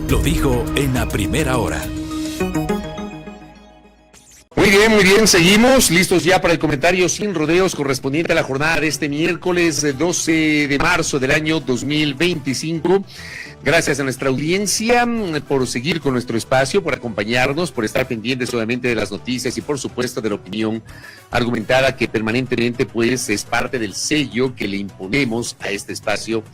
Lo dijo en la primera hora. Muy bien, seguimos listos ya para el comentario sin rodeos correspondiente a la jornada de este miércoles 12 de marzo del año 2025. Gracias a nuestra audiencia por seguir con nuestro espacio, por acompañarnos, por estar pendientes obviamente de las noticias y por supuesto de la opinión argumentada que permanentemente pues es parte del sello que le imponemos a este espacio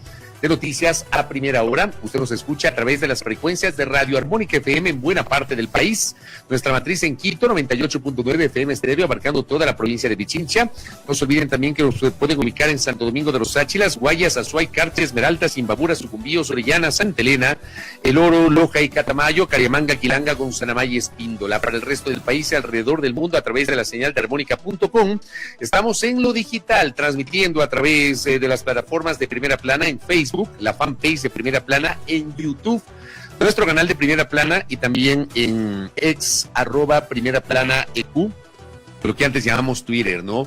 de noticias a primera hora. Usted nos escucha a través de las frecuencias de Radio Armónica FM en buena parte del país. Nuestra matriz en Quito, 98.9 FM estéreo, abarcando toda la provincia de Pichincha. No se olviden también que nos pueden ubicar en Santo Domingo de los Áchilas, Guayas, Azuay, Carchi, Esmeraldas, Imbabura, Sucumbíos, Orellana, Santa Elena, El Oro, Loja y Catamayo, Cariamanga, Quilanga, Gonzanamay y Espíndola. Para el resto del país y alrededor del mundo a través de la señal de armónica.com. Estamos en lo digital, transmitiendo a través de las plataformas de Primera Plana en Facebook, la fanpage de Primera Plana en YouTube, nuestro canal de Primera Plana y también en @Primera Plana EQ, lo que antes llamamos Twitter, ¿no?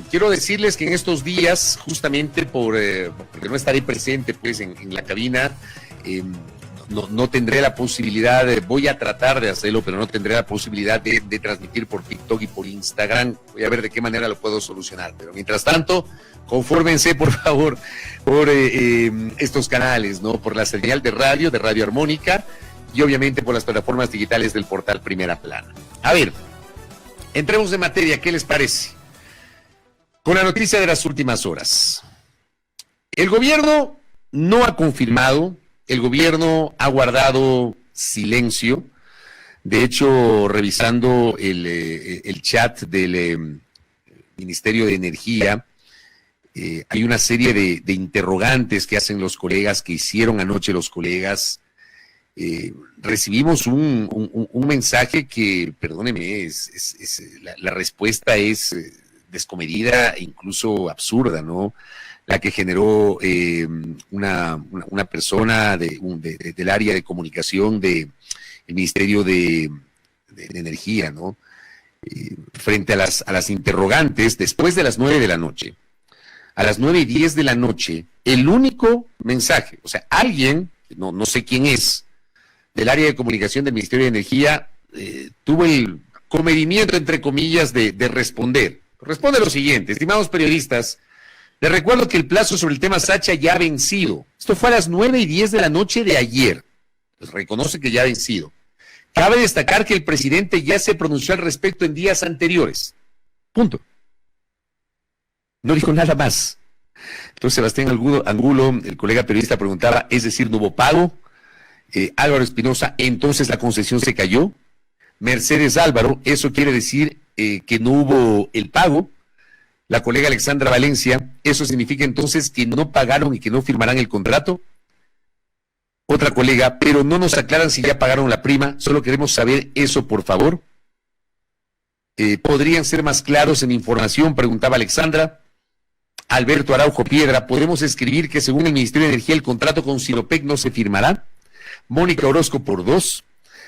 Quiero decirles que en estos días, justamente porque no estaré presente pues en la cabina, no tendré la posibilidad, voy a tratar de hacerlo, pero no tendré la posibilidad de transmitir por TikTok y por Instagram. Voy a ver de qué manera lo puedo solucionar, pero mientras tanto, confórmense por favor por estos canales, ¿no? Por la señal de Radio Armónica y obviamente por las plataformas digitales del portal Primera Plana. A ver, entremos en materia, ¿qué les parece? Con la noticia de las últimas horas. El gobierno no ha confirmado, el gobierno ha guardado silencio. De hecho, revisando el chat del Ministerio de Energía, hay una serie de interrogantes que hacen los colegas, que hicieron anoche los colegas. Recibimos un mensaje que, perdóneme, la respuesta es descomedida e incluso absurda, ¿no? La que generó una persona del área de comunicación del Ministerio de Energía, ¿no? Frente a las interrogantes, después de las 9 de la noche, a las 9:10 de la noche, el único mensaje, o sea, alguien, no sé quién es, del área de comunicación del Ministerio de Energía, tuvo el comedimiento, entre comillas, de responder. Responde lo siguiente: estimados periodistas, les recuerdo que el plazo sobre el tema Sacha ya ha vencido. Esto fue a las 9:10 de la noche de ayer. Pues reconoce que ya ha vencido. Cabe destacar que el presidente ya se pronunció al respecto en días anteriores. Punto. No dijo nada más. Entonces Sebastián Angulo, el colega periodista, preguntaba, es decir, ¿no hubo pago? Álvaro Espinosa, entonces la concesión se cayó. Mercedes Álvaro, eso quiere decir que no hubo el pago. La colega Alexandra Valencia, eso significa entonces que no pagaron y que no firmarán el contrato. Otra colega, pero no nos aclaran si ya pagaron la prima, solo queremos saber eso, por favor. ¿Podrían ser más claros en información?, preguntaba Alexandra. Alberto Araujo Piedra, ¿podemos escribir que según el Ministerio de Energía el contrato con Sinopec no se firmará? Mónica Orozco por 2.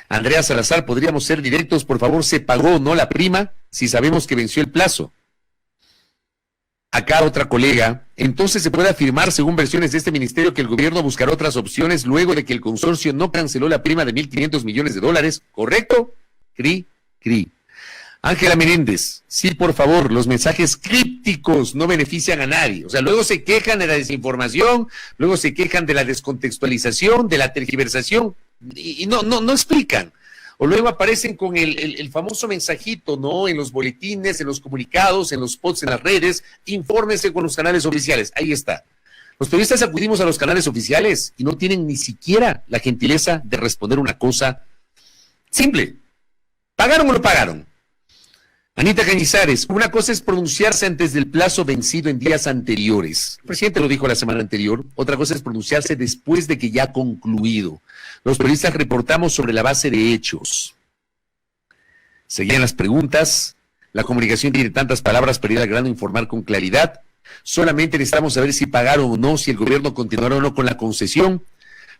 Andrea Salazar, ¿podríamos ser directos? Por favor, ¿se pagó o no la prima si sabemos que venció el plazo? Acá otra colega, entonces se puede afirmar, según versiones de este ministerio, que el gobierno buscará otras opciones luego de que el consorcio no canceló la prima de $1.500 millones, ¿correcto? Cri. Ángela Menéndez, sí, por favor, los mensajes crípticos no benefician a nadie. O sea, luego se quejan de la desinformación, luego se quejan de la descontextualización, de la tergiversación, y no explican. O luego aparecen con el famoso mensajito, ¿no? En los boletines, en los comunicados, en los spots, en las redes, infórmense con los canales oficiales. Ahí está. Los periodistas acudimos a los canales oficiales y no tienen ni siquiera la gentileza de responder una cosa simple. ¿Pagaron o no pagaron? Anita Cañizares, una cosa es pronunciarse antes del plazo vencido en días anteriores. El presidente lo dijo la semana anterior. Otra cosa es pronunciarse después de que ya ha concluido. Los periodistas reportamos sobre la base de hechos. Seguían las preguntas. La comunicación tiene tantas palabras para ir al grano e informar con claridad. Solamente necesitamos saber si pagaron o no, si el gobierno continuará o no con la concesión.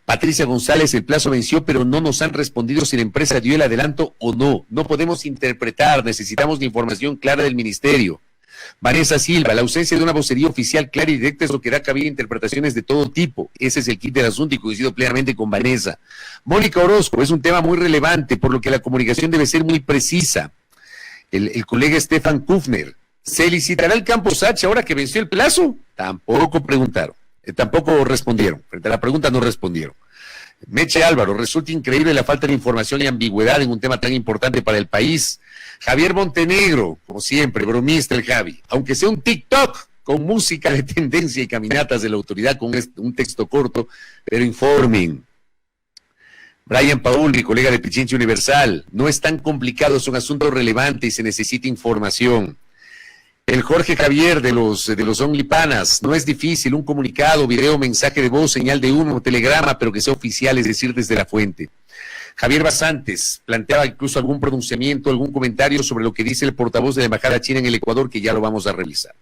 Patricia González, el plazo venció, pero no nos han respondido si la empresa dio el adelanto o no. No podemos interpretar, necesitamos la información clara del ministerio. Vanessa Silva, la ausencia de una vocería oficial clara y directa es lo que da cabida a interpretaciones de todo tipo. Ese es el kit del asunto y coincido plenamente con Vanessa. Mónica Orozco, es un tema muy relevante, por lo que la comunicación debe ser muy precisa. El colega Stefan Kufner, ¿se licitará el campo Sacha ahora que venció el plazo? Tampoco preguntaron, tampoco respondieron. Frente a la pregunta no respondieron. Meche Álvaro, resulta increíble la falta de información y ambigüedad en un tema tan importante para el país. Javier Montenegro, como siempre, bromista el Javi, aunque sea un TikTok con música de tendencia y caminatas de la autoridad con un texto corto, pero informen. Brian Paul, mi colega de Pichincha Universal, no es tan complicado, es un asunto relevante y se necesita información. El Jorge Javier de los OnlyPanas, no es difícil, un comunicado, video, mensaje de voz, señal de humo, telegrama, pero que sea oficial, es decir, desde la fuente. Javier Basantes planteaba incluso algún pronunciamiento, algún comentario sobre lo que dice el portavoz de la Embajada China en el Ecuador, que ya lo vamos a revisar.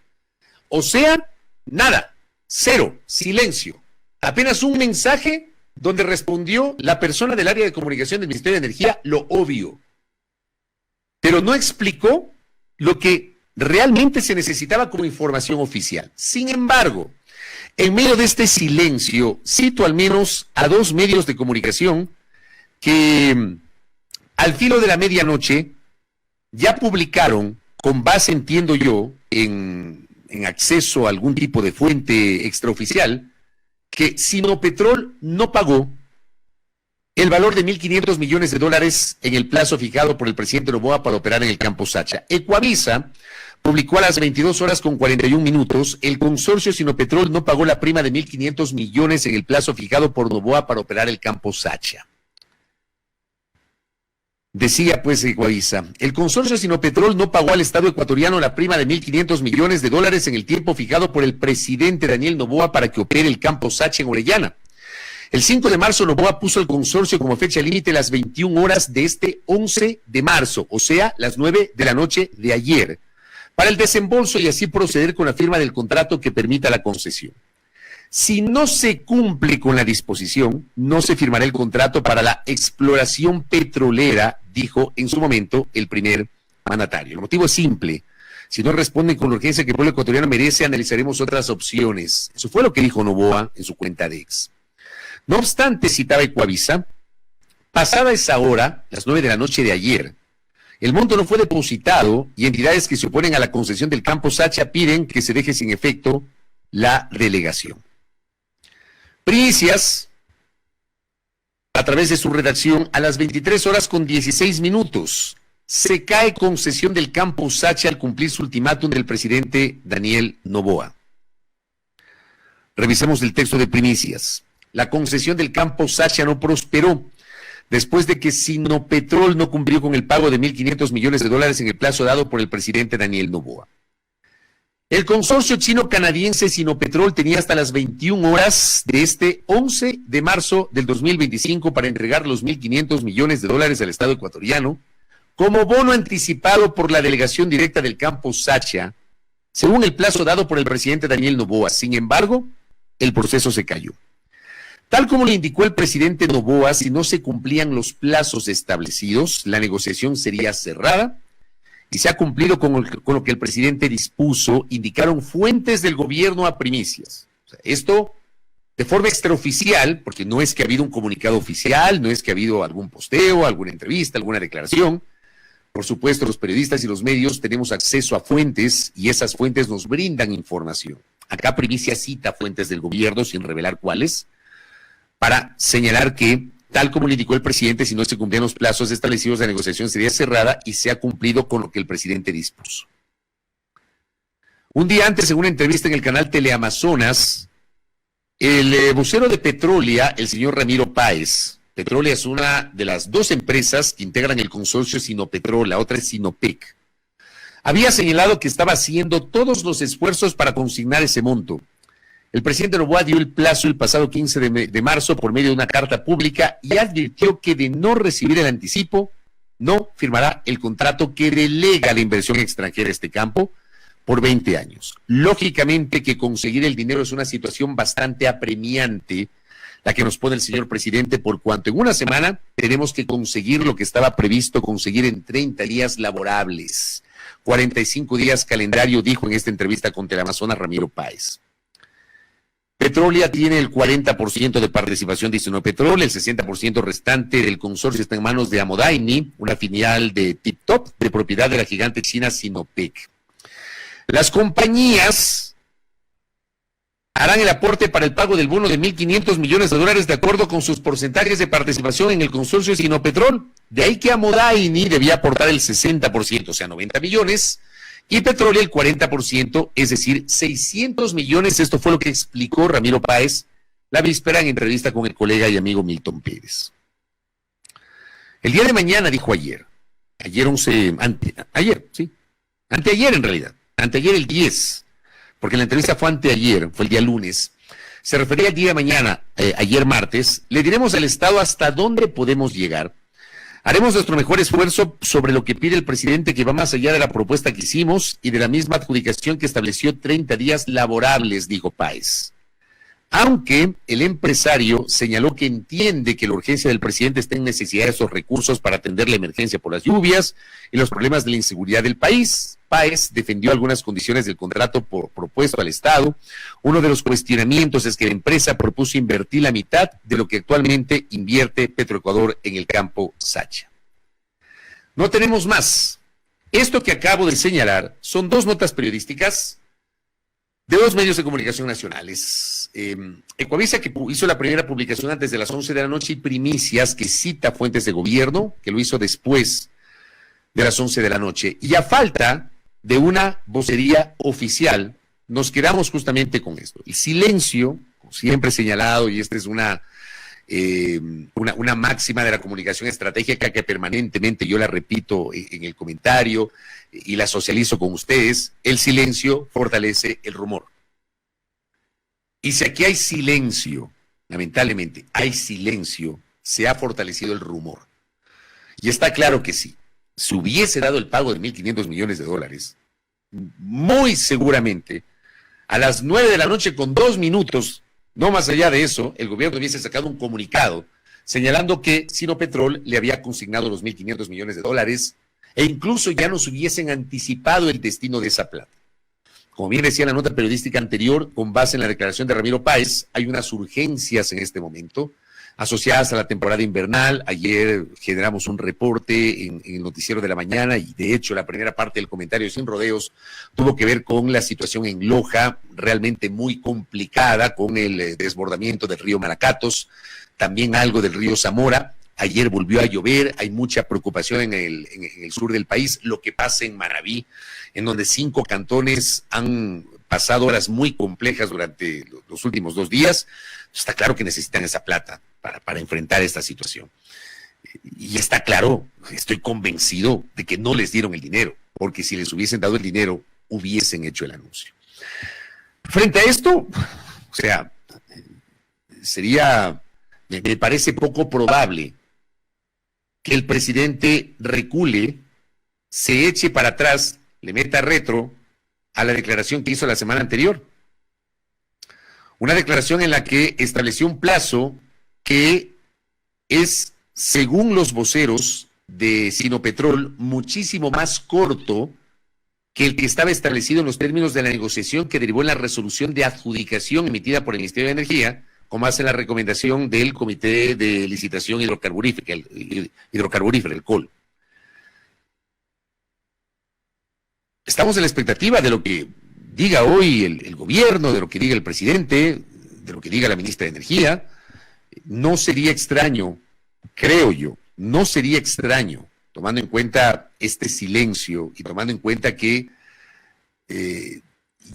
O sea, nada, cero, silencio. Apenas un mensaje donde respondió la persona del área de comunicación del Ministerio de Energía lo obvio. Pero no explicó lo que realmente se necesitaba como información oficial. Sin embargo, en medio de este silencio, cito al menos a dos medios de comunicación que al filo de la medianoche ya publicaron, con base, entiendo yo, en acceso a algún tipo de fuente extraoficial, que Sinopetrol no pagó el valor de $1.500 millones en el plazo fijado por el presidente Noboa para operar en el campo Sacha. Ecuavisa publicó a las 22:41, el consorcio Sinopetrol no pagó la prima de 1.500 millones en el plazo fijado por Noboa para operar el campo Sacha. Decía pues Ecuavisa, el consorcio Sinopetrol no pagó al Estado ecuatoriano la prima de $1.500 millones en el tiempo fijado por el presidente Daniel Noboa para que opere el campo Sacha en Orellana. El 5 de marzo Noboa puso al consorcio como fecha límite las 21 horas de este 11 de marzo, o sea, las 9 de la noche de ayer, para el desembolso y así proceder con la firma del contrato que permita la concesión. Si no se cumple con la disposición, no se firmará el contrato para la exploración petrolera, dijo en su momento el primer mandatario. El motivo es simple. Si no responden con la urgencia que el pueblo ecuatoriano merece, analizaremos otras opciones. Eso fue lo que dijo Noboa en su cuenta de X. No obstante, citaba Ecuavisa, pasada esa hora, las 9 de la noche de ayer, el monto no fue depositado y entidades que se oponen a la concesión del campo Sacha piden que se deje sin efecto la delegación. Primicias, a través de su redacción, a las 23:16, se cae concesión del campo Sacha al cumplir su ultimátum del presidente Daniel Noboa. Revisemos el texto de Primicias. La concesión del campo Sacha no prosperó después de que Sinopetrol no cumplió con el pago de $1.500 millones en el plazo dado por el presidente Daniel Noboa. El consorcio chino-canadiense Sinopetrol tenía hasta las 21 horas de este 11 de marzo del 2025 para entregar los $1.500 millones al Estado ecuatoriano como bono anticipado por la delegación directa del campo Sacha, según el plazo dado por el presidente Daniel Noboa. Sin embargo, el proceso se cayó. Tal como le indicó el presidente Noboa, si no se cumplían los plazos establecidos, la negociación sería cerrada y se ha cumplido con lo que el presidente dispuso, indicaron fuentes del gobierno a Primicias. O sea, esto de forma extraoficial, porque no es que ha habido un comunicado oficial, no es que ha habido algún posteo, alguna entrevista, alguna declaración. Por supuesto, los periodistas y los medios tenemos acceso a fuentes y esas fuentes nos brindan información. Acá Primicias cita fuentes del gobierno sin revelar cuáles, para señalar que, tal como le indicó el presidente, si no se cumplían los plazos establecidos, la negociación sería cerrada y se ha cumplido con lo que el presidente dispuso. Un día antes, en una entrevista en el canal Teleamazonas, el vocero de Petrolia, el señor Ramiro Páez, Petrolia es una de las dos empresas que integran el consorcio Sinopetrol, la otra es Sinopec, había señalado que estaba haciendo todos los esfuerzos para consignar ese monto. El presidente Noboa dio el plazo el pasado 15 de marzo por medio de una carta pública y advirtió que de no recibir el anticipo, no firmará el contrato que delega la inversión extranjera a este campo por 20 años. Lógicamente que conseguir el dinero es una situación bastante apremiante, la que nos pone el señor presidente, por cuanto en una semana tenemos que conseguir lo que estaba previsto conseguir en 30 días laborables. 45 días calendario, dijo en esta entrevista con Teleamazonas Ramiro Páez. Petrolia tiene el 40% de participación de Sinopetrol, el 60% restante del consorcio está en manos de Amodaini, una filial de TipTop, de propiedad de la gigante china Sinopec. Las compañías harán el aporte para el pago del bono de $1.500 millones de acuerdo con sus porcentajes de participación en el consorcio Sinopetrol. De ahí que Amodaini debía aportar el 60%, o sea, 90 millones, y Petrolia el 40%, es decir, 600 millones. Esto fue lo que explicó Ramiro Páez la víspera en entrevista con el colega y amigo Milton Pérez. El día de mañana, dijo ayer en realidad, anteayer el 10, porque la entrevista fue anteayer, fue el día lunes, se refería al día de mañana, ayer martes, le diremos al Estado hasta dónde podemos llegar. Haremos nuestro mejor esfuerzo sobre lo que pide el presidente, que va más allá de la propuesta que hicimos y de la misma adjudicación que estableció 30 días laborables, dijo Páez. Aunque el empresario señaló que entiende que la urgencia del presidente está en necesidad de esos recursos para atender la emergencia por las lluvias y los problemas de la inseguridad del país. Páez defendió algunas condiciones del contrato propuesto al Estado. Uno de los cuestionamientos es que la empresa propuso invertir la mitad de lo que actualmente invierte Petroecuador en el campo Sacha. No tenemos más. Esto que acabo de señalar son dos notas periodísticas de dos medios de comunicación nacionales. Ecuavisa, que hizo la primera publicación antes de las 11 de la noche, y Primicias, que cita fuentes de gobierno, que lo hizo después de las 11 de la noche. Y a falta de una vocería oficial, nos quedamos justamente con esto. El silencio, como siempre señalado, y esta es una máxima de la comunicación estratégica que permanentemente yo la repito en el comentario y la socializo con ustedes: el silencio fortalece el rumor. Y si aquí hay silencio, lamentablemente hay silencio, se ha fortalecido el rumor. Y está claro que sí. Si hubiese dado el pago de $1.500 millones, muy seguramente a las 9 de la noche con 2 minutos, no más allá de eso, el gobierno hubiese sacado un comunicado señalando que Sinopetrol le había consignado los $1.500 millones e incluso ya nos hubiesen anticipado el destino de esa plata. Como bien decía la nota periodística anterior, con base en la declaración de Ramiro Páez, hay unas urgencias en este momento asociadas a la temporada invernal. Ayer generamos un reporte en el noticiero de la mañana y de hecho la primera parte del comentario sin rodeos tuvo que ver con la situación en Loja, realmente muy complicada, con el desbordamiento del río Malacatos, también algo del río Zamora. Ayer volvió a llover, hay mucha preocupación en el sur del país. Lo que pasa en Manabí, en donde 5 cantones han pasado horas muy complejas durante los últimos 2 días, está claro que necesitan esa plata para enfrentar esta situación. Y está claro, estoy convencido de que no les dieron el dinero, porque si les hubiesen dado el dinero, hubiesen hecho el anuncio. Frente a esto, o sea, me parece poco probable que el presidente recule, se eche para atrás, le meta retro a la declaración que hizo la semana anterior. Una declaración en la que estableció un plazo que es, según los voceros de Sinopetrol, muchísimo más corto que el que estaba establecido en los términos de la negociación que derivó en la resolución de adjudicación emitida por el Ministerio de Energía, como hace la recomendación del Comité de Licitación Hidrocarburífera, el COL. Estamos en la expectativa de lo que diga hoy el gobierno, de lo que diga el presidente, de lo que diga la ministra de Energía. No sería extraño, creo yo, tomando en cuenta este silencio y tomando en cuenta que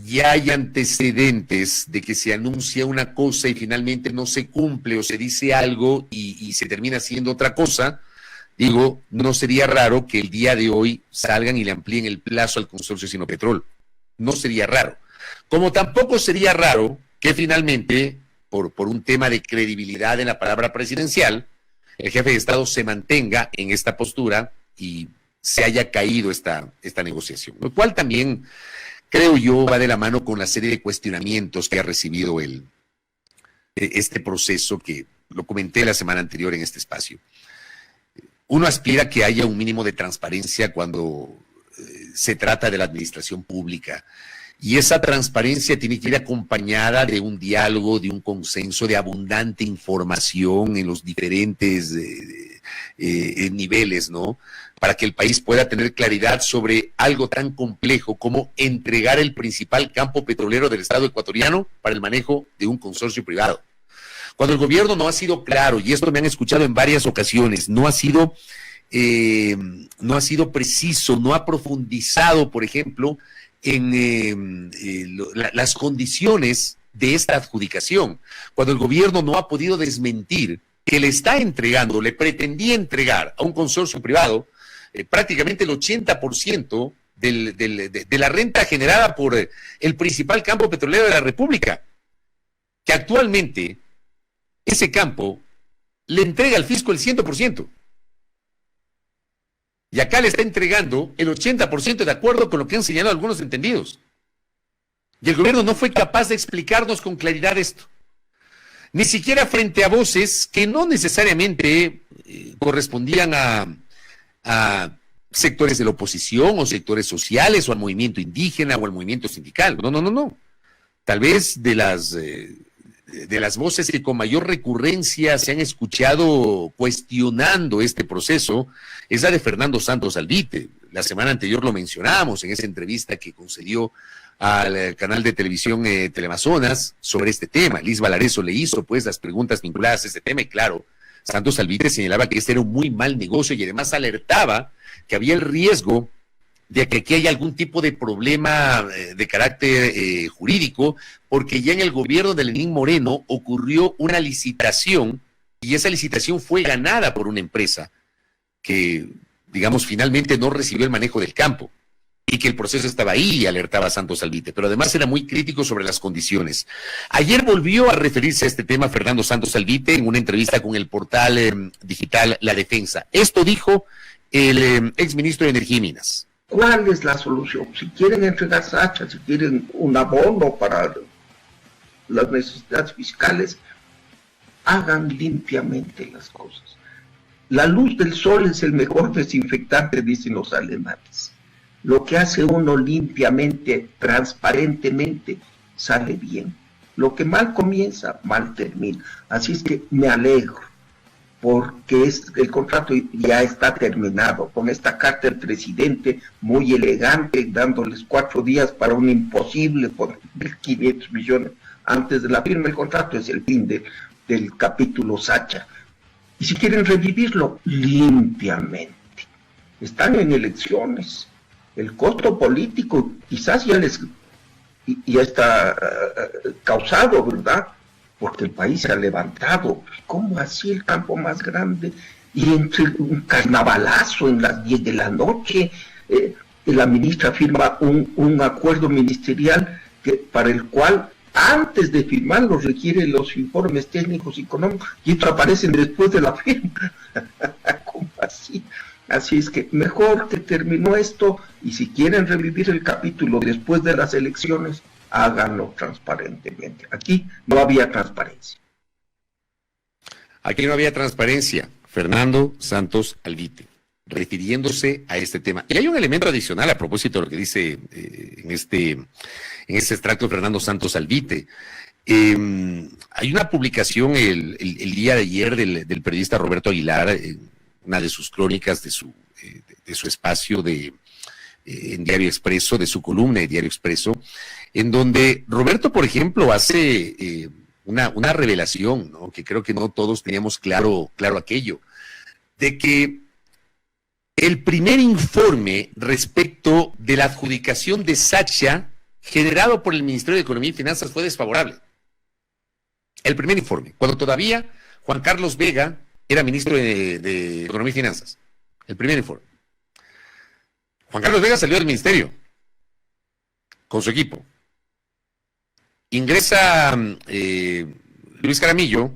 ya hay antecedentes de que se anuncia una cosa y finalmente no se cumple, o se dice algo y se termina haciendo otra cosa. Digo, no sería raro que el día de hoy salgan y le amplíen el plazo al consorcio Sinopetrol. No sería raro. Como tampoco sería raro que finalmente, por un tema de credibilidad en la palabra presidencial, el jefe de Estado se mantenga en esta postura y se haya caído esta negociación. Lo cual también, creo yo, va de la mano con la serie de cuestionamientos que ha recibido este proceso, que lo comenté la semana anterior en este espacio. Uno aspira a que haya un mínimo de transparencia cuando se trata de la administración pública. Y esa transparencia tiene que ir acompañada de un diálogo, de un consenso, de abundante información en los diferentes niveles, ¿no? Para que el país pueda tener claridad sobre algo tan complejo como entregar el principal campo petrolero del Estado ecuatoriano para el manejo de un consorcio privado. Cuando el gobierno no ha sido claro, y esto me han escuchado en varias ocasiones, no ha sido preciso, no ha profundizado, por ejemplo, en las condiciones de esta adjudicación. Cuando el gobierno no ha podido desmentir que le está entregando, le pretendía entregar a un consorcio privado prácticamente el 80% de la renta generada por el principal campo petrolero de la República, que actualmente ese campo le entrega al fisco el 100%. Y acá le está entregando el 80% de acuerdo con lo que han señalado algunos entendidos. Y el gobierno no fue capaz de explicarnos con claridad esto. Ni siquiera frente a voces que no necesariamente correspondían a sectores de la oposición o sectores sociales o al movimiento indígena o al movimiento sindical. No. Tal vez de las voces que con mayor recurrencia se han escuchado cuestionando este proceso es la de Fernando Santos Alvite. La semana anterior lo mencionamos en esa entrevista que concedió al canal de televisión Teleamazonas sobre este tema. Liz Valareso le hizo pues las preguntas vinculadas a este tema y claro, Santos Alvite señalaba que este era un muy mal negocio y además alertaba que había el riesgo de que aquí haya algún tipo de problema de carácter jurídico, porque ya en el gobierno de Lenín Moreno ocurrió una licitación y esa licitación fue ganada por una empresa que, digamos, finalmente no recibió el manejo del campo y que el proceso estaba ahí y alertaba a Santos Alvite, pero además era muy crítico sobre las condiciones. Ayer volvió a referirse a este tema Fernando Santos Alvite en una entrevista con el portal digital La Defensa. Esto dijo el exministro de Energía y Minas. ¿Cuál es la solución? Si quieren entregar Sacha, si quieren un abono para las necesidades fiscales, hagan limpiamente las cosas. La luz del sol es el mejor desinfectante, dicen los alemanes. Lo que hace uno limpiamente, transparentemente, sale bien. Lo que mal comienza, mal termina. Así es que me alegro, porque el contrato ya está terminado, con esta carta del presidente muy elegante, dándoles 4 días para un imposible, por 1.500 millones antes de la firma del contrato, es el fin del capítulo Sacha. Y si quieren revivirlo, limpiamente. Están en elecciones, el costo político quizás ya está causado, ¿verdad? Porque el país se ha levantado. ¿Cómo así el campo más grande? Y entre un carnavalazo en las 10 de la noche, la ministra firma un acuerdo ministerial para el cual antes de firmarlo requiere los informes técnicos y económicos y estos aparecen después de la firma. ¿Cómo así? Así es que mejor que terminó esto y si quieren revivir el capítulo después de las elecciones, háganlo transparentemente. Aquí no había transparencia. Aquí no había transparencia. Fernando Santos Alvite, refiriéndose a este tema. Y hay un elemento adicional a propósito de lo que dice en este extracto Fernando Santos Alvite. Hay una publicación el día de ayer del periodista Roberto Aguilar, una de sus crónicas de su espacio en Diario Expreso, de su columna de Diario Expreso, en donde Roberto, por ejemplo, hace una revelación, ¿no? Que creo que no todos teníamos claro aquello, de que el primer informe respecto de la adjudicación de Sacha generado por el Ministerio de Economía y Finanzas fue desfavorable. El primer informe, cuando todavía Juan Carlos Vega era ministro de Economía y Finanzas. El primer informe. Juan Carlos Vega salió del ministerio con su equipo. Ingresa Luis Jaramillo,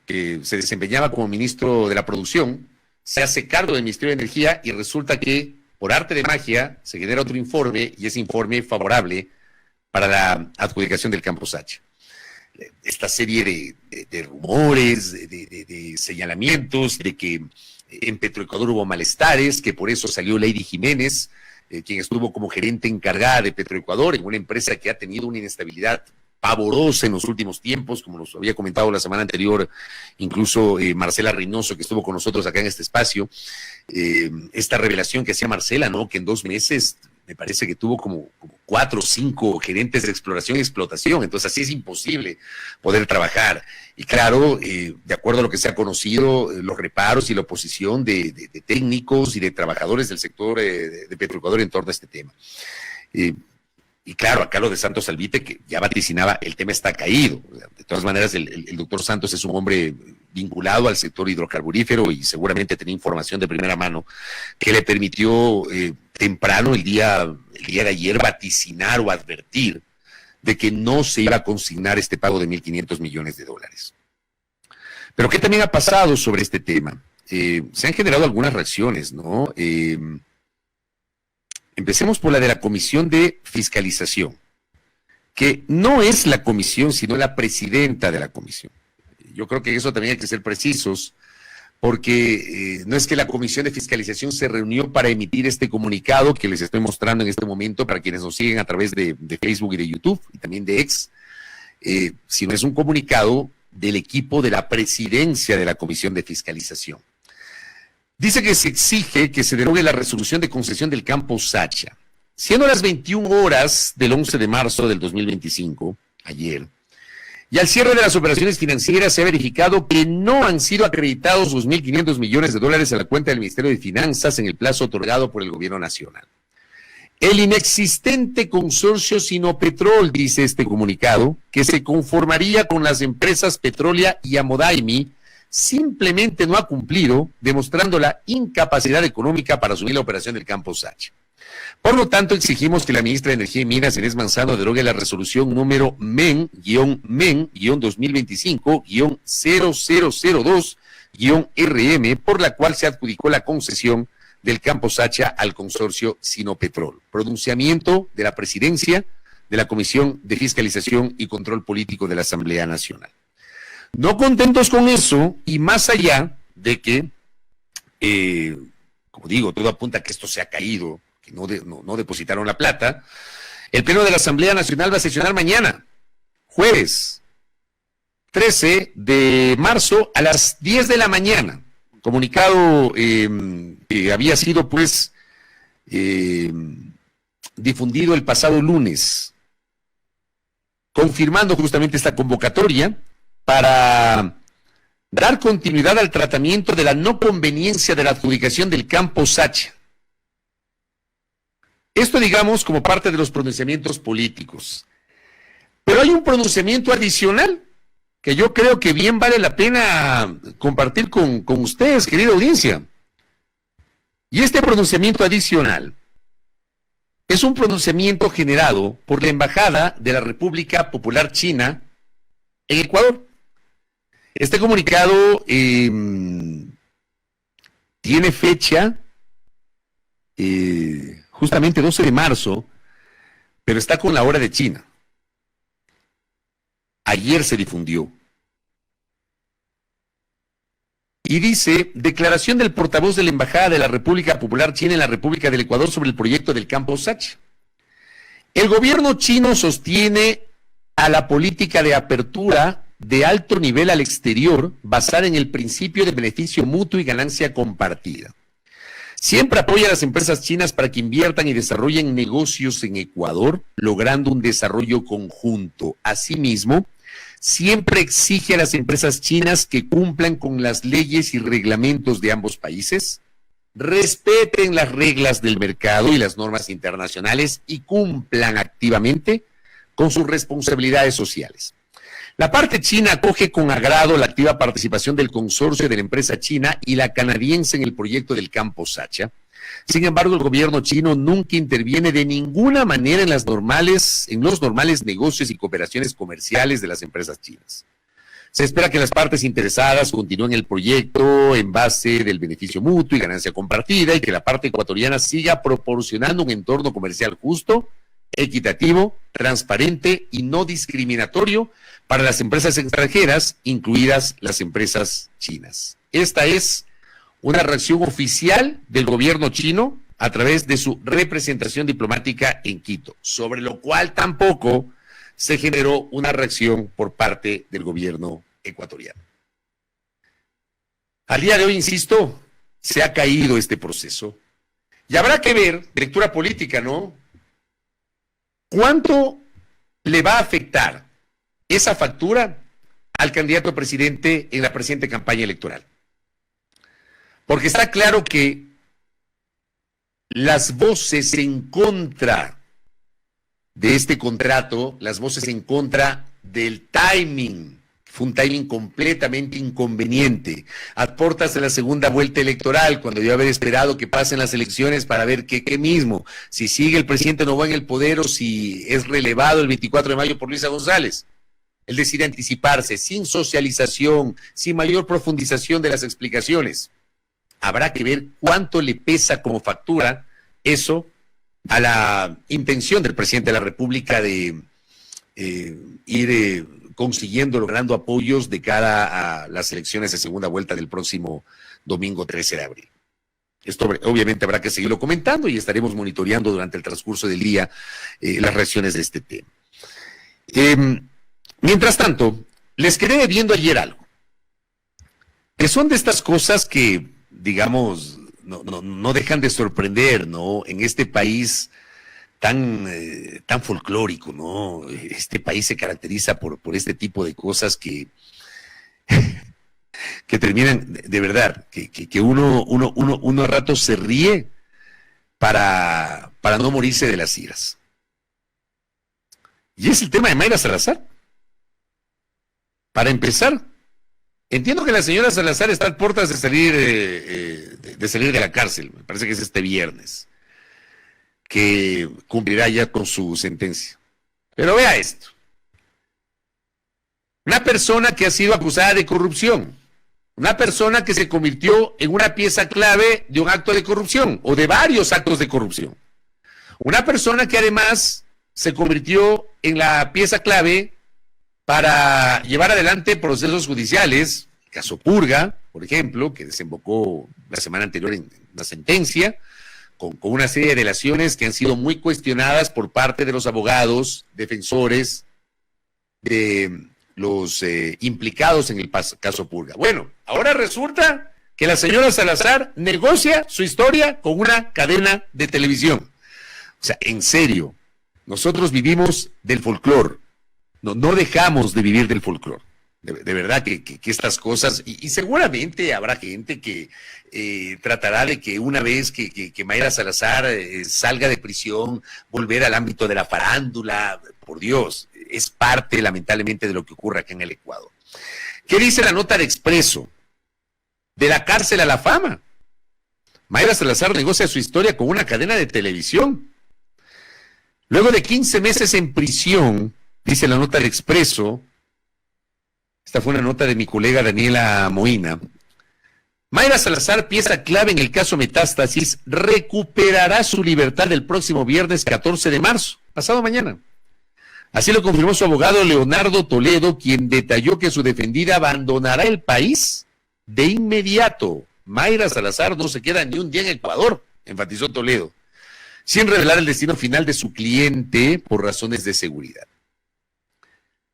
que se desempeñaba como ministro de la Producción, se hace cargo del Ministerio de Energía y resulta que, por arte de magia, se genera otro informe y ese informe favorable para la adjudicación del campo Sacha. Esta serie de rumores, de señalamientos, de que en Petroecuador hubo malestares, que por eso salió Lady Jiménez, quien estuvo como gerente encargada de Petroecuador, en una empresa que ha tenido una inestabilidad pavorosa en los últimos tiempos, como nos había comentado la semana anterior, incluso Marcela Reynoso, que estuvo con nosotros acá en este espacio, esta revelación que hacía Marcela, ¿no? Que en 2 meses me parece que tuvo como 4 o 5 gerentes de exploración y explotación, entonces así es imposible poder trabajar. Y claro, de acuerdo a lo que se ha conocido, los reparos y la oposición de técnicos y de trabajadores del sector de Petroecuador en torno a este tema. Y claro, acá lo de Santos Albite, que ya vaticinaba, el tema está caído. De todas maneras, el doctor Santos es un hombre vinculado al sector hidrocarburífero y seguramente tenía información de primera mano que le permitió temprano el día de ayer vaticinar o advertir de que no se iba a consignar este pago de $1.500 millones. Pero ¿qué también ha pasado sobre este tema? Se han generado algunas reacciones, ¿no? Empecemos por la de la Comisión de Fiscalización, que no es la comisión, sino la presidenta de la comisión. Yo creo que eso también hay que ser precisos, porque no es que la Comisión de Fiscalización se reunió para emitir este comunicado que les estoy mostrando en este momento para quienes nos siguen a través de Facebook y de YouTube y también de X, sino es un comunicado del equipo de la presidencia de la Comisión de Fiscalización. Dice que se exige que se derogue la resolución de concesión del campo Sacha. Siendo las 21 horas del 11 de marzo del 2025, ayer, y al cierre de las operaciones financieras se ha verificado que no han sido acreditados los $1.500 millones a la cuenta del Ministerio de Finanzas en el plazo otorgado por el Gobierno Nacional. El inexistente consorcio Sinopetrol, dice este comunicado, que se conformaría con las empresas Petrolia y Amodaimi, simplemente no ha cumplido, demostrando la incapacidad económica para asumir la operación del campo Sacha. Por lo tanto, exigimos que la ministra de Energía y Minas, Inés Manzano, derogue la resolución número MEN-2025-0002-RM, por la cual se adjudicó la concesión del campo Sacha al consorcio Sinopetrol. Pronunciamiento de la presidencia de la Comisión de Fiscalización y Control Político de la Asamblea Nacional. No contentos con eso, y más allá de que, como digo, todo apunta a que esto se ha caído, que no depositaron la plata, el Pleno de la Asamblea Nacional va a sesionar mañana, jueves 13 de marzo a las 10 de la mañana. Comunicado que había sido, pues, difundido el pasado lunes, confirmando justamente esta convocatoria para dar continuidad al tratamiento de la no conveniencia de la adjudicación del campo Sacha. Esto, digamos, como parte de los pronunciamientos políticos. Pero hay un pronunciamiento adicional que yo creo que bien vale la pena compartir con ustedes, querida audiencia. Y este pronunciamiento adicional es un pronunciamiento generado por la Embajada de la República Popular China en Ecuador. Este comunicado tiene fecha justamente 12 de marzo, pero está con la hora de China. Ayer se difundió. Y dice: declaración del portavoz de la Embajada de la República Popular China en la República del Ecuador sobre el proyecto del campo Sacha. El gobierno chino sostiene a la política de apertura de alto nivel al exterior basada en el principio de beneficio mutuo y ganancia compartida. Siempre apoya a las empresas chinas para que inviertan y desarrollen negocios en Ecuador, logrando un desarrollo conjunto. Asimismo, siempre exige a las empresas chinas que cumplan con las leyes y reglamentos de ambos países, respeten las reglas del mercado y las normas internacionales y cumplan activamente con sus responsabilidades sociales. La parte china acoge con agrado la activa participación del consorcio de la empresa china y la canadiense en el proyecto del campo Sacha. Sin embargo, el gobierno chino nunca interviene de ninguna manera en los normales negocios y cooperaciones comerciales de las empresas chinas. Se espera que las partes interesadas continúen el proyecto en base del beneficio mutuo y ganancia compartida y que la parte ecuatoriana siga proporcionando un entorno comercial justo, equitativo, transparente y no discriminatorio para las empresas extranjeras, incluidas las empresas chinas. Esta es una reacción oficial del gobierno chino a través de su representación diplomática en Quito, sobre lo cual tampoco se generó una reacción por parte del gobierno ecuatoriano. Al día de hoy, insisto, se ha caído este proceso y habrá que ver, lectura política, ¿no? ¿Cuánto le va a afectar esa factura al candidato a presidente en la presente campaña electoral? Porque está claro que las voces en contra de este contrato, las voces en contra del timing, fue un timing completamente inconveniente, a puertas de la segunda vuelta electoral, cuando yo haber esperado que pasen las elecciones para ver qué mismo, si sigue el presidente Noboa en el poder o si es relevado el 24 de mayo por Luisa González. Él decide anticiparse, sin socialización, sin mayor profundización de las explicaciones. Habrá que ver cuánto le pesa como factura eso a la intención del presidente de la República de ir consiguiendo, logrando apoyos de cara a las elecciones de segunda vuelta del próximo domingo 13 de abril. Esto obviamente habrá que seguirlo comentando y estaremos monitoreando durante el transcurso del día las reacciones de este tema. Mientras tanto, les quedé viendo ayer algo, que son de estas cosas que, digamos, no dejan de sorprender, ¿no? En este país tan folclórico, ¿no? Este país se caracteriza por este tipo de cosas que terminan, de verdad, que uno a ratos se ríe para no morirse de las iras. Y es el tema de Mayra Salazar. Para empezar, entiendo que la señora Salazar está a puertas de salir de la cárcel, me parece que es este viernes, que cumplirá ya con su sentencia. Pero vea esto. Una persona que ha sido acusada de corrupción, una persona que se convirtió en una pieza clave de un acto de corrupción o de varios actos de corrupción. Una persona que además se convirtió en la pieza clave para llevar adelante procesos judiciales, el caso Purga, por ejemplo, que desembocó la semana anterior en una sentencia, con una serie de delaciones que han sido muy cuestionadas por parte de los abogados, defensores de los implicados en el caso Purga. Bueno, ahora resulta que la señora Salazar negocia su historia con una cadena de televisión. O sea, en serio, nosotros vivimos del folclore. No dejamos de vivir del folclore. De verdad que estas cosas, y seguramente habrá gente que tratará de que una vez que Mayra Salazar salga de prisión, volver al ámbito de la farándula. Por Dios, es parte lamentablemente de lo que ocurre acá en el Ecuador. ¿Qué dice la nota de Expreso? De la cárcel a la fama. Mayra Salazar negocia su historia con una cadena de televisión. Luego de 15 meses en prisión, dice la nota del Expreso, esta fue una nota de mi colega Daniela Moina, Mayra Salazar, pieza clave en el caso Metástasis, recuperará su libertad el próximo viernes 14 de marzo, pasado mañana. Así lo confirmó su abogado Leonardo Toledo, quien detalló que su defendida abandonará el país de inmediato. Mayra Salazar no se queda ni un día en Ecuador, enfatizó Toledo, sin revelar el destino final de su cliente por razones de seguridad.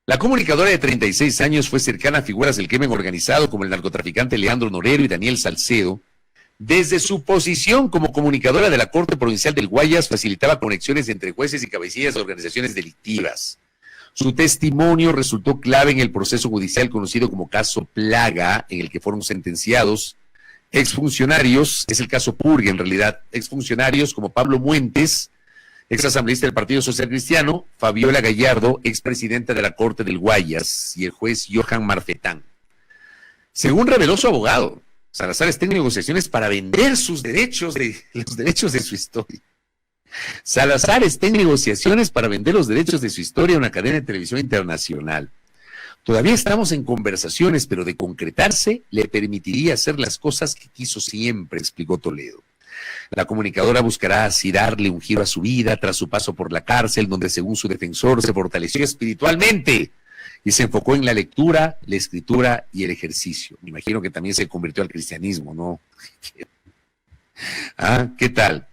La comunicadora de 36 años fue cercana a figuras del crimen organizado como el narcotraficante Leandro Norero y Daniel Salcedo. Desde su posición como comunicadora de la Corte Provincial del Guayas, facilitaba conexiones entre jueces y cabecillas de organizaciones delictivas. Su testimonio resultó clave en el proceso judicial conocido como caso Plaga, en el que fueron sentenciados exfuncionarios, es el caso Purga en realidad, exfuncionarios como Pablo Muentes, exasambleísta del Partido Social Cristiano, Fabiola Gallardo, expresidenta de la Corte del Guayas, y el juez Johan Marfetán. Según reveló su abogado, Salazar está en negociaciones para vender sus derechos, los derechos de su historia. Salazar está en negociaciones para vender los derechos de su historia a una cadena de televisión internacional. Todavía estamos en conversaciones, pero de concretarse, le permitiría hacer las cosas que quiso siempre, explicó Toledo. La comunicadora buscará así darle un giro a su vida tras su paso por la cárcel, donde según su defensor se fortaleció espiritualmente y se enfocó en la lectura, la escritura y el ejercicio. Me imagino que también se convirtió al cristianismo, ¿no? ¿Qué tal?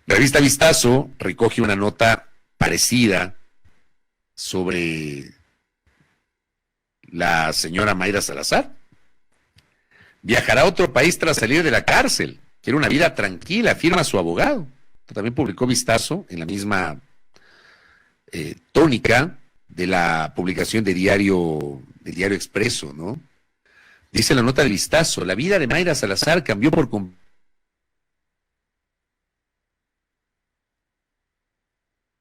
La revista Vistazo recoge una nota parecida sobre la señora Mayra Salazar. Viajará a otro país tras salir de la cárcel. Quiere una vida tranquila, afirma su abogado. También publicó Vistazo en la misma tónica de la publicación del diario Expreso, ¿no? Dice la nota de Vistazo: la vida de Mayra Salazar cambió por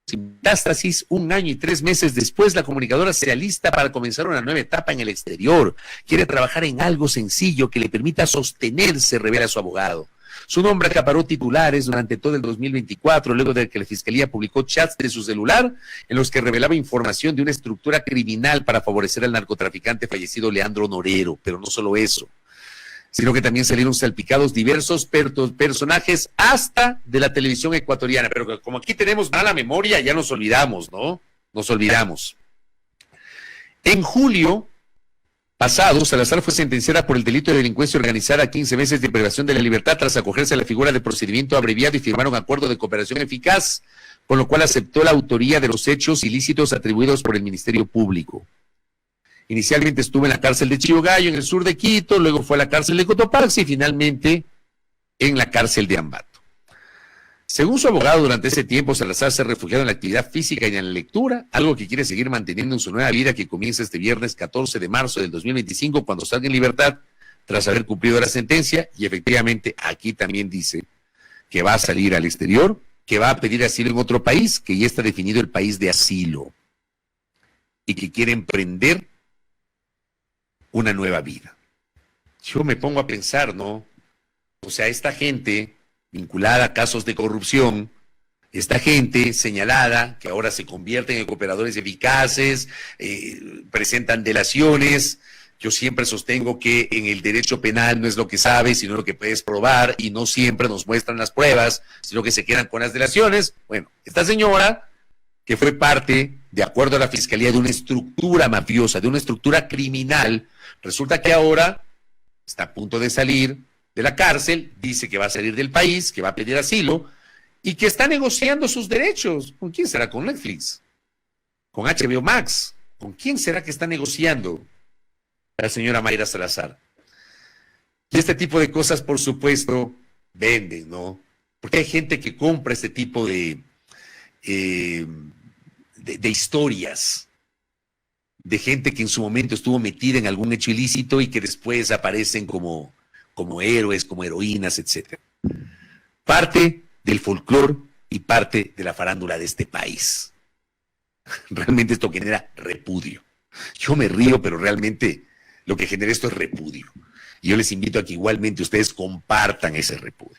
metástasis. 1 año y 3 meses después, la comunicadora se alista para comenzar una nueva etapa en el exterior. Quiere trabajar en algo sencillo que le permita sostenerse, revela su abogado. Su nombre acaparó titulares durante todo el 2024, luego de que la Fiscalía publicó chats de su celular en los que revelaba información de una estructura criminal para favorecer al narcotraficante fallecido Leandro Norero. Pero no solo eso, sino que también salieron salpicados diversos personajes hasta de la televisión ecuatoriana. Pero como aquí tenemos mala memoria, ya nos olvidamos, ¿no? Nos olvidamos. En julio pasado, Salazar fue sentenciada por el delito de delincuencia organizada a 15 meses de privación de la libertad tras acogerse a la figura de procedimiento abreviado y firmar un acuerdo de cooperación eficaz, con lo cual aceptó la autoría de los hechos ilícitos atribuidos por el Ministerio Público. Inicialmente estuvo en la cárcel de Chillogallo, en el sur de Quito, luego fue a la cárcel de Cotopaxi y finalmente en la cárcel de Ambato. Según su abogado, durante ese tiempo Salazar se ha refugiado en la actividad física y en la lectura, algo que quiere seguir manteniendo en su nueva vida que comienza este viernes 14 de marzo del 2025, cuando salga en libertad tras haber cumplido la sentencia. Y efectivamente aquí también dice que va a salir al exterior, que va a pedir asilo en otro país, que ya está definido el país de asilo, y que quiere emprender una nueva vida. Yo me pongo a pensar, ¿no? O sea, esta gente vinculada a casos de corrupción, esta gente señalada que ahora se convierten en cooperadores eficaces, presentan delaciones. Yo siempre sostengo que en el derecho penal no es lo que sabes, sino lo que puedes probar, y no siempre nos muestran las pruebas, sino que se quedan con las delaciones. Bueno, esta señora, que fue parte, de acuerdo a la Fiscalía, de una estructura mafiosa, de una estructura criminal, resulta que ahora está a punto de salir de la cárcel, dice que va a salir del país, que va a pedir asilo y que está negociando sus derechos. ¿Con quién será? ¿Con Netflix? ¿Con HBO Max? ¿Con quién será que está negociando la señora Mayra Salazar? Y este tipo de cosas, por supuesto, venden, ¿no? Porque hay gente que compra este tipo de historias, de gente que en su momento estuvo metida en algún hecho ilícito y que después aparecen como héroes, como heroínas, etc. Parte del folclore y parte de la farándula de este país. Realmente esto genera repudio. Yo me río, pero realmente lo que genera esto es repudio. Y yo les invito a que igualmente ustedes compartan ese repudio.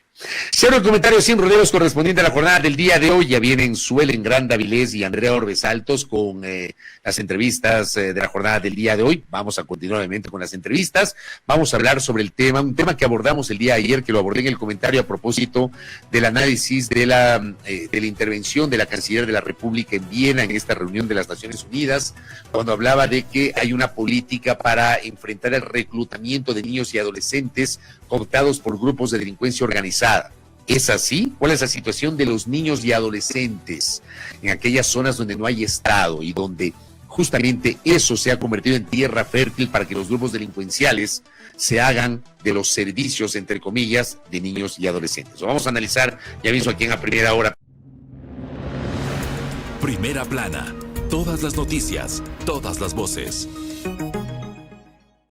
Cierro el comentario sin rodeos correspondiente a la jornada del día de hoy. Ya vienen Suelen Granda Vilés y Andrea Orbes Altos con las entrevistas de la jornada del día de hoy. Vamos a continuar obviamente con las entrevistas. Vamos a hablar sobre el tema, un tema que abordamos el día de ayer, que lo abordé en el comentario a propósito del análisis de la intervención de la Canciller de la República en Viena en esta reunión de las Naciones Unidas, cuando hablaba de que hay una política para enfrentar el reclutamiento de niños y adolescentes cooptados por grupos de delincuencia organizada. ¿Es así? ¿Cuál es la situación de los niños y adolescentes en aquellas zonas donde no hay Estado y donde justamente eso se ha convertido en tierra fértil para que los grupos delincuenciales se hagan de los servicios, entre comillas, de niños y adolescentes? Lo vamos a analizar ya mismo aquí en A Primera Hora. Primera Plana. Todas las noticias, todas las voces.